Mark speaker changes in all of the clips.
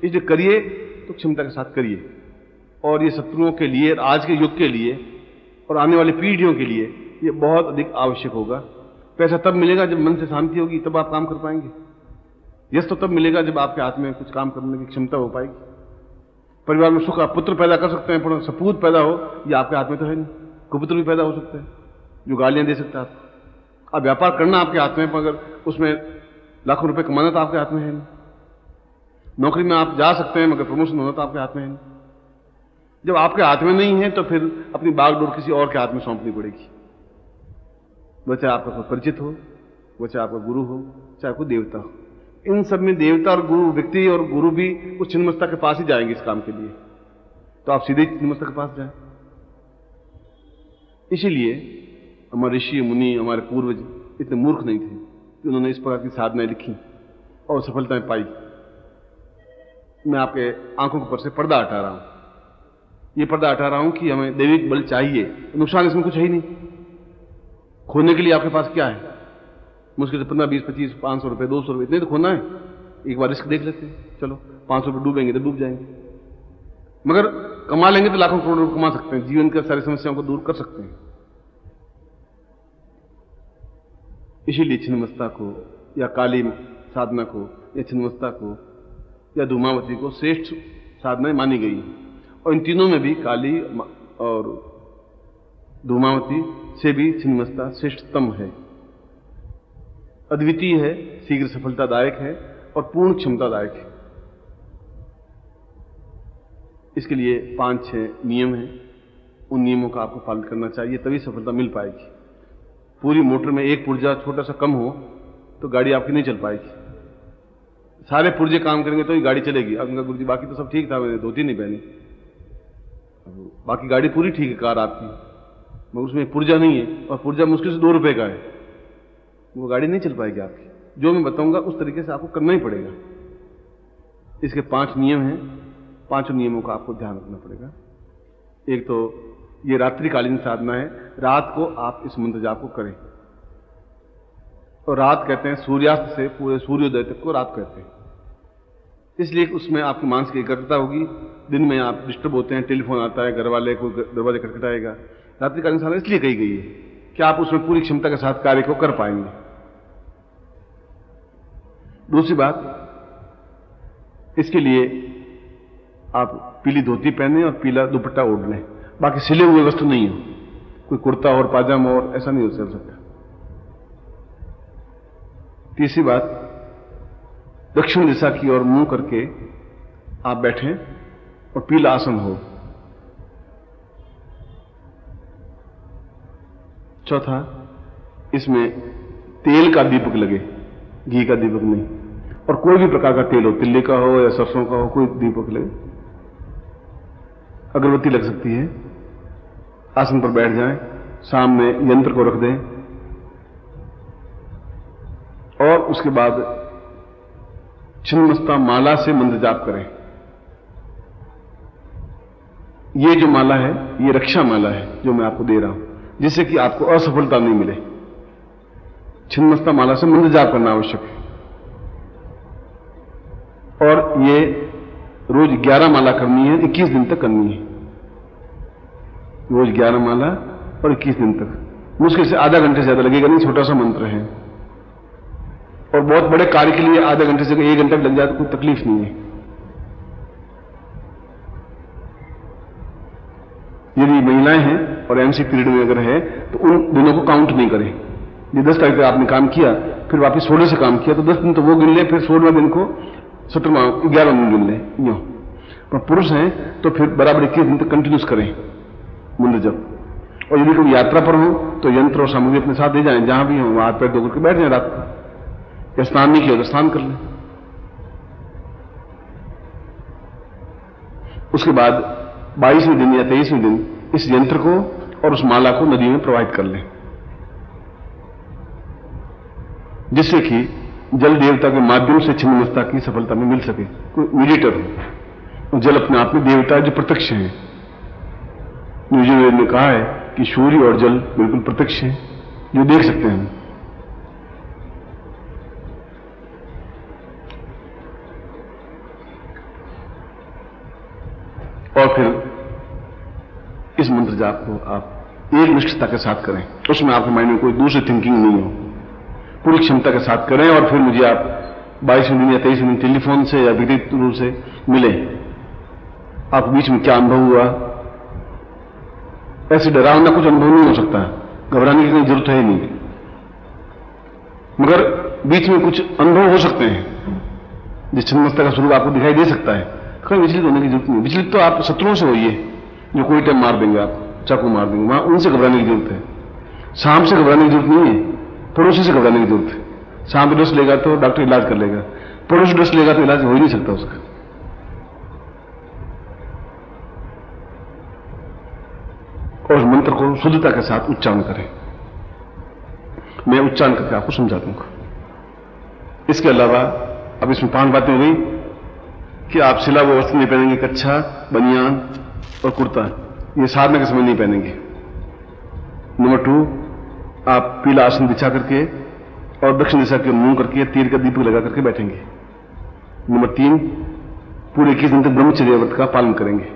Speaker 1: इसलिए करिए तो क्षमता के साथ करिए, और ये शत्रुओं के लिए, आज के युग के लिए और आने वाली पीढ़ियों के लिए ये बहुत अधिक आवश्यक होगा। पैसा तब मिलेगा जब मन से शांति होगी, तब आप काम कर पाएंगे। यश तो तब मिलेगा जब आपके हाथ में कुछ काम करने की क्षमता हो पाएगी। परिवार में सुख, आप पुत्र पैदा कर सकते हैं, पर सपूत पैदा हो ये आपके हाथ में तो है नहीं। कुपुत्र भी पैदा हो सकते हैं जो गालियां दे सकता है आपको। अब व्यापार करना आपके हाथ में, मगर उसमें लाखों रुपए कमाना तो आपके हाथ में है नहीं। नौकरी में आप जा सकते हैं, मगर प्रमोशन होना तो आपके हाथ में है नहीं। जब आपके हाथ में नहीं है तो फिर अपनी बागडोर किसी और के हाथ में सौंपनी पड़ेगी। वो चाहे आपका कोई परिचित हो, वो चाहे आपका गुरु हो, चाहे कोई देवता हो। इन सब में देवता और गुरु, व्यक्ति और गुरु भी उस छिन्नमस्ता के पास ही जाएंगे इस काम के लिए, तो आप सीधे छिन्नमस्ता के पास जाएं। इसीलिए हमारे ऋषि मुनि, हमारे पूर्वज इतने मूर्ख नहीं थे कि उन्होंने इस प्रकार की साधनाएं लिखी और सफलताएं पाई। मैं आपके आंखों के ऊपर से पर्दा हटा रहा हूं। ये पर्दा हटा रहा हूं कि हमें दैविक बल चाहिए, नुकसान इसमें कुछ है ही नहीं। खोने के लिए आपके पास क्या है? मुश्किल से 15, 20, 25, 500 रुपए, 200 रुपए, इतने तो खोना है। एक बार रिस्क देख लेते हैं, चलो 500 रुपए डूबेंगे तो डूब जाएंगे, मगर कमा लेंगे तो लाखों करोड़ रुपए कमा सकते हैं, जीवन की सारी समस्याओं को दूर कर सकते हैं। इसीलिए छिन्नमस्ता को या काली साधना को या छिन्नमस्ता को या धूमावती को श्रेष्ठ साधनाएं मानी गई है। और इन तीनों में भी, काली और धूमावती से भी छिन्नमस्ता श्रेष्ठतम है, अद्वितीय है, शीघ्र सफलतादायक है और पूर्ण क्षमतादायक है। इसके लिए 5-6 नियम हैं। उन नियमों का आपको पालन करना चाहिए, तभी सफलता मिल पाएगी। पूरी मोटर में एक पुर्जा छोटा सा कम हो तो गाड़ी आपकी नहीं चल पाएगी। सारे पुर्जे काम करेंगे तो ही गाड़ी चलेगी। अब उनका गुरुजी बाकी तो सब ठीक था, मैंने धोती नहीं पहनी, बाकी गाड़ी पूरी ठीक है, कार आपकी, मगर उसमें पुर्जा नहीं है, और पुर्जा मुश्किल से 2 रुपए का है, वो गाड़ी नहीं चल पाएगी आपकी। जो मैं बताऊंगा उस तरीके से आपको करना ही पड़ेगा। इसके 5 नियम हैं, 5 नियमों का आपको ध्यान रखना पड़ेगा। एक तो ये रात्रिकालीन साधना है, रात को आप इस मंत्र जाप को करें। और रात कहते हैं सूर्यास्त से पूरे सूर्योदय तक को रात कहते हैं, इसलिए उसमें आपकी मानसिक एकाग्रता होगी। दिन में आप डिस्टर्ब होते हैं, टेलीफोन आता है, घर वाले को दरवाजे खटखटाएगा। रात्रिकालीन साधना इसलिए कही गई है कि आप उसमें पूरी क्षमता के साथ कार्य को कर पाएंगे। दूसरी बात, इसके लिए आप पीली धोती पहने और पीला दुपट्टा ओढ़ लें, बाकी सिले हुए वस्त्र नहीं हो, कोई कुर्ता और पाजामा और ऐसा नहीं हो चल सकता। तीसरी बात, दक्षिण दिशा की ओर मुंह करके आप बैठें और पीला आसन हो। चौथा, इसमें तेल का दीपक लगे, घी का दीपक नहीं, और कोई भी प्रकार का तेल हो, तिल्ली का हो या सरसों का हो, कोई दीपक लगे। अगरबत्ती लग सकती है। आसन पर बैठ जाएं, सामने यंत्र को रख दें और उसके बाद छिन्नमस्ता माला से मंत्र जाप करें। ये जो माला है ये रक्षा माला है जो मैं आपको दे रहा हूं, जिससे कि आपको असफलता नहीं मिले। छिन्नमस्ता माला से मंत्र जाप करना आवश्यक है। और ये रोज 11 माला करनी है, 21 दिन तक करनी है। रोज 11 माला और 21 दिन तक। मुश्किल से आधा घंटे से ज्यादा लगेगा नहीं, छोटा सा मंत्र है। और बहुत बड़े कार्य के लिए आधे घंटे से 1 घंटा लग जाए तो कोई तकलीफ नहीं है। यदि महिलाएं हैं और एमसी पीरियड में अगर है तो उन दिनों को काउंट नहीं करें। ये 10 तारीख को आपने काम किया, फिर वापस 16 से काम किया तो 10 दिन तो वो गिन ले, फिर 16वें दिन को 11 दिन गिन ले, यूं। पर पुरुष हैं तो फिर बराबर 21 दिन तक कंटिन्यूस करें मंत्र जप। और यदि कोई यात्रा पर हो तो यंत्र और सामग्री अपने साथ ले जाएं, जहां भी हो वहां पैर धो करके बैठ जाए रात को, या स्नान नहीं किया तो स्नान कर लें। उसके बाद 22वें दिन या 23वें दिन इस यंत्र को और उस माला को नदी में प्रवाहित कर लें, जिससे कि जल देवता के माध्यम से छिन्नमस्ता की सफलता में मिल सके, कोई मीडिएटर हो। जल अपने आप में देवता है जो प्रत्यक्ष है। यजुर्वेद ने कहा है कि सूर्य और जल बिल्कुल प्रत्यक्ष है, जो देख सकते हैं। और फिर इस मंत्र जाप को आप एक निष्ठता के साथ करें, उसमें आपके माइंड में कोई दूसरी थिंकिंग नहीं हो, पूरी क्षमता के साथ करें। और फिर मुझे आप 22 मिनट या 23 मिनट टेलीफोन से या व्यक्तिगत रूप से मिले। आपके बीच में क्या अनुभव हुआ? ऐसे डरावना कुछ अनुभव नहीं हो सकता, घबराने की कोई जरूरत है ही नहीं, मगर बीच में कुछ अनुभव हो सकते हैं जिस छिन्नमस्ता का स्वरूप आपको दिखाई दे सकता है। कोई विचलित होने की जरूरत नहीं। विचलित तो आप शत्रुओं से होइए जो कोई टाइम मार देंगे, आप चाकू मार देंगे, वहां उनसे घबराने की जरूरत है। सांप से घबराने की जरूरत नहीं है, पड़ोसी से घबराने की जरूरत है। सांप डस लेगा तो डॉक्टर इलाज कर लेगा, पड़ोसी डस लेगा तो इलाज हो ही नहीं सकता उसका। और उस मंत्र को शुद्धता के साथ उच्चारण करें। मैं उच्चारण करके आपको समझा दूंगा। इसके अलावा अब इसमें 5 बातें हो गई कि आप सिला वो वस्त्र नहीं पहनेंगे, कच्छा, बनियान और कुर्ता, ये साधना के समय नहीं पहनेंगे। नंबर 2, आप पीला आसन बिछा करके और दक्षिण दिशा के मुंह करके तीर का दीपक लगा करके बैठेंगे। नंबर 3, पूरे 21 दिन तक ब्रह्मचर्य व्रत का पालन करेंगे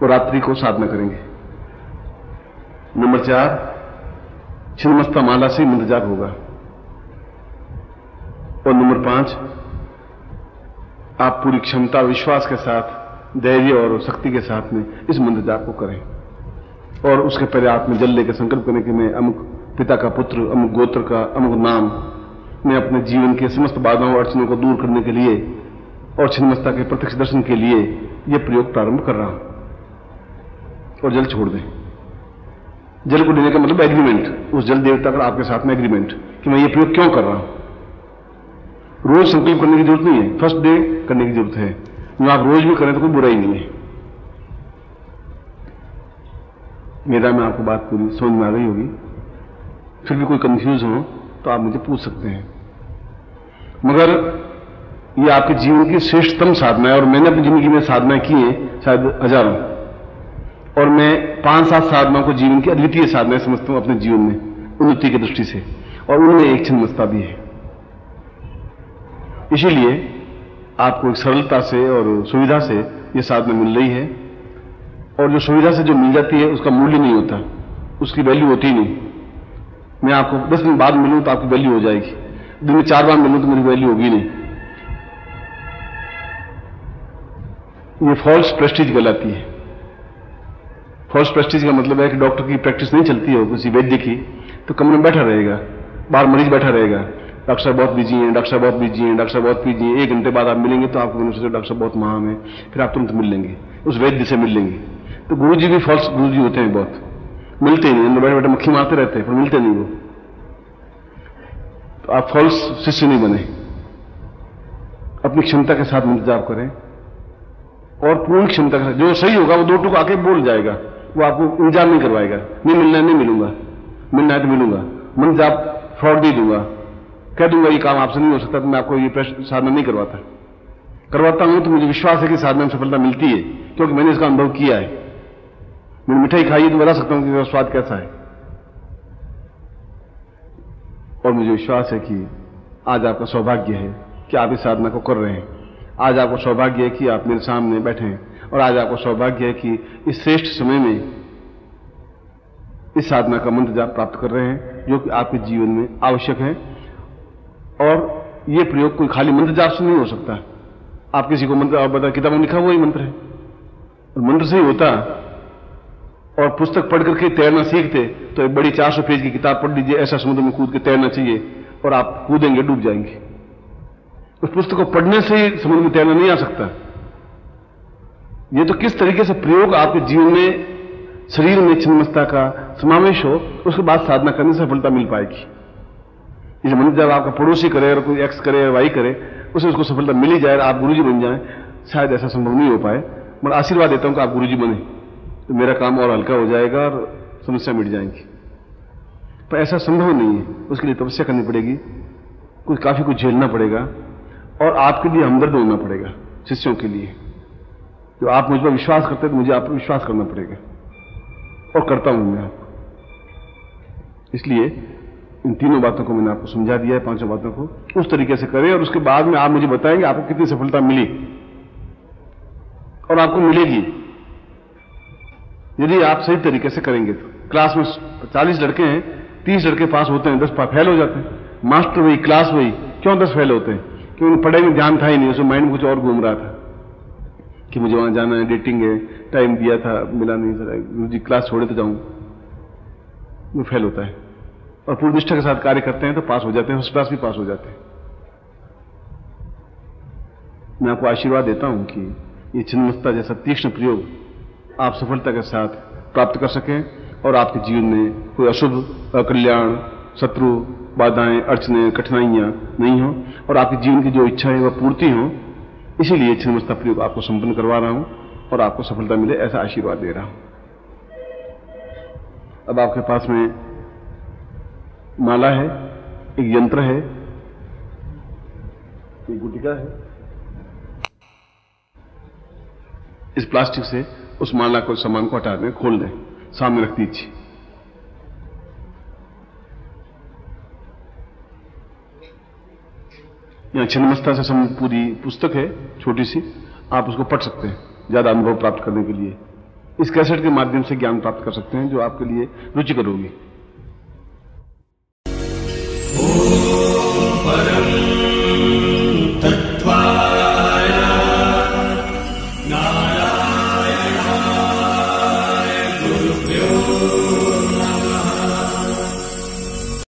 Speaker 1: और रात्रि को साधना करेंगे। नंबर 4, छिन्नमस्ता माला से मंत्र जाप होगा। और नंबर 5, आप पूरी क्षमता, विश्वास के साथ, धैर्य और शक्ति के साथ में इस मंत्र जाप को करें। और उसके पहले आप में जल लेकर संकल्प करें कि मैं अमुक पिता का पुत्र, अमुक गोत्र का, अमुक नाम, मैं अपने जीवन के समस्त बाधाओं और अड़चनों को दूर करने के लिए और छिन्नमस्ता के प्रत्यक्ष दर्शन के लिए यह प्रयोग प्रारंभ कर रहा हूं। और जल छोड़ दें। जल को लेने का मतलब एग्रीमेंट, उस जल देवता का आपके साथ में एग्रीमेंट कि मैं ये प्रयोग क्यों कर रहा हूं। रोज संकल्प करने की जरूरत नहीं है, फर्स्ट डे करने की जरूरत है। जो आप रोज भी करें तो कोई बुराई नहीं है। मेरा में आपको बात पूरी समझ में आ गई होगी। फिर भी कोई कंफ्यूज हो तो आप मुझे पूछ सकते हैं। मगर ये आपके जीवन की श्रेष्ठतम साधना है और मैंने अपनी जिंदगी में साधना की है शायद हजारों, और मैं 5-7 साधनाओं को जीवन की अद्वितीय साधनाएं समझता हूं अपने जीवन में उन्नति की दृष्टि से, और उनमें एक छिन्नमस्ता भी है। इसीलिए आपको एक सरलता से और सुविधा से यह साधना मिल रही है। और जो सुविधा से जो मिल जाती है उसका मूल्य नहीं होता, उसकी वैल्यू होती ही नहीं। मैं आपको 10 दिन बाद मिलूं तो आपकी वैल्यू हो जाएगी, दिन में 4 बार मिलूं तो मेरी वैल्यू होगी नहीं। ये फॉल्स प्रेस्टीज कहलाती है। फॉल्स प्रेस्टीज का मतलब है कि डॉक्टर की प्रैक्टिस नहीं चलती हो किसी वैद्य की तो कमरे में बैठा रहेगा, बाहर मरीज बैठा रहेगा, डॉक्टर साहब बहुत बिजी हैं, डॉक्टर साहब बहुत बिजी हैं, डॉक्टर साहब बहुत बिजी हैं। 1 घंटे बाद आप मिलेंगे तो आपको डॉक्टर साहब बहुत महान है, फिर आप तुरंत मिल लेंगे, उस वैद्य से मिल लेंगे। तो गुरुजी भी फॉल्स गुरुजी होते हैं, बहुत मिलते ही नहीं, अंदर बैठे बैठे मक्खी मारते रहते हैं पर मिलते नहीं वो। तो आप फॉल्स शिष्य नहीं बने। अपनी क्षमता के साथ मंत्र जाप करें और पूर्ण क्षमता के साथ। जो सही होगा वो 2 टूक आके बोल जाएगा, वो आपको इंतजार नहीं करवाएगा। नहीं मिलना है नहीं मिलूंगा, मिलना है तो मिलूंगा, मंत्र जाप फ्रॉड दे दूंगा, कह दूंगा ये काम आपसे नहीं हो सकता, तो मैं आपको ये साधना नहीं करवाता हूं तो मुझे विश्वास है कि साधना में सफलता मिलती है, क्योंकि मैंने इसका अनुभव किया है। मैंने मिठाई खाई है तो बता सकता हूं कि इसका स्वाद कैसा है। और मुझे विश्वास है कि आज आपका सौभाग्य है कि आप इस साधना को कर रहे हैं। आज आपको सौभाग्य है कि आप मेरे सामने बैठे हैं, और आज आपको सौभाग्य है कि इस श्रेष्ठ समय में इस साधना का मंत्र जाप प्राप्त कर रहे हैं जो कि आपके जीवन में आवश्यक है। और यह प्रयोग कोई खाली मंत्र जाप से नहीं हो सकता। आप किसी को मंत्र, आप बता किताबों में लिखा हुआ ही मंत्र है, और मंत्र से ही होता। और पुस्तक पढ़ करके तैरना सीखते तो एक बड़ी 400 पेज की किताब पढ़ लीजिए, ऐसा समुद्र में कूद के तैरना चाहिए, और आप कूदेंगे डूब जाएंगे। उस पुस्तक को पढ़ने से ही समुद्र में तैरना नहीं आ सकता। यह तो किस तरीके से प्रयोग आपके जीवन में, शरीर में छिन्नमस्ता का समावेश हो, उसके बाद साधना करने से सफलता मिल पाएगी। इस मंत्र जब आपका पड़ोसी करे और कोई एक्स करे और वाई करे, उसे उसको सफलता मिल ही जाए, आप गुरुजी बन जाएं, शायद ऐसा संभव नहीं हो पाए। मैं आशीर्वाद देता हूं कि आप गुरुजी बने तो मेरा काम और हल्का हो जाएगा और समस्या मिट जाएंगी। पर ऐसा संभव नहीं है, उसके लिए तपस्या करनी पड़ेगी, काफी कुछ झेलना पड़ेगा, और आपके लिए हमदर्द होना पड़ेगा शिष्यों के लिए। जो आप मुझ पर विश्वास करते हैं तो मुझे आप पर विश्वास करना पड़ेगा, और करता हूं मैं आपको। इसलिए इन 3 बातों को मैंने आपको समझा दिया है, 5 बातों को उस तरीके से करें, और उसके बाद में आप मुझे बताएंगे आपको कितनी सफलता मिली, और आपको मिलेगी। यदि आप सही तरीके से करेंगे तो क्लास में 40 लड़के हैं, 30 लड़के पास होते हैं, 10 फेल हो जाते हैं। मास्टर वही, क्लास वही, क्यों 10 फेल होते हैं? क्योंकि उन्हें पढ़ाई में ध्यान था ही नहीं, उसमें माइंड में कुछ और घूम रहा था कि मुझे वहां जाना है, डेटिंग है, टाइम दिया था, मिला नहीं, सर गुरुजी क्लास छोड़े तो जाऊं, वो फेल होता है। और पूरी निष्ठा के साथ कार्य करते हैं तो पास हो जाते हैं, फर्स्ट क्लास भी पास हो जाते हैं। मैं आपको आशीर्वाद देता हूं कि ये छिन्नमस्ता जैसा तीक्ष्ण प्रयोग आप सफलता के साथ प्राप्त कर सकें और आपके जीवन में कोई अशुभ, अकल्याण, शत्रु, बाधाएं, अड़चने, कठिनाइयां नहीं हो और आपके जीवन की जो इच्छा है वह पूर्ति हो। इसीलिए छिन्नमस्ता प्रयोग आपको संपन्न करवा रहा हूं और आपको सफलता मिले ऐसा आशीर्वाद दे रहा हूं। अब आपके पास में माला है, एक यंत्र है, एक गुटिका है। इस प्लास्टिक से उस माला को, सामान को हटा दें, खोल दें, सामने रख दीजिए। यहां छिन्नमस्ता से संबंधित पूरी पुस्तक है, छोटी सी, आप उसको पढ़ सकते हैं ज्यादा अनुभव प्राप्त करने के लिए। इस कैसेट के माध्यम से ज्ञान प्राप्त कर सकते हैं जो आपके लिए रुचिकर होगी।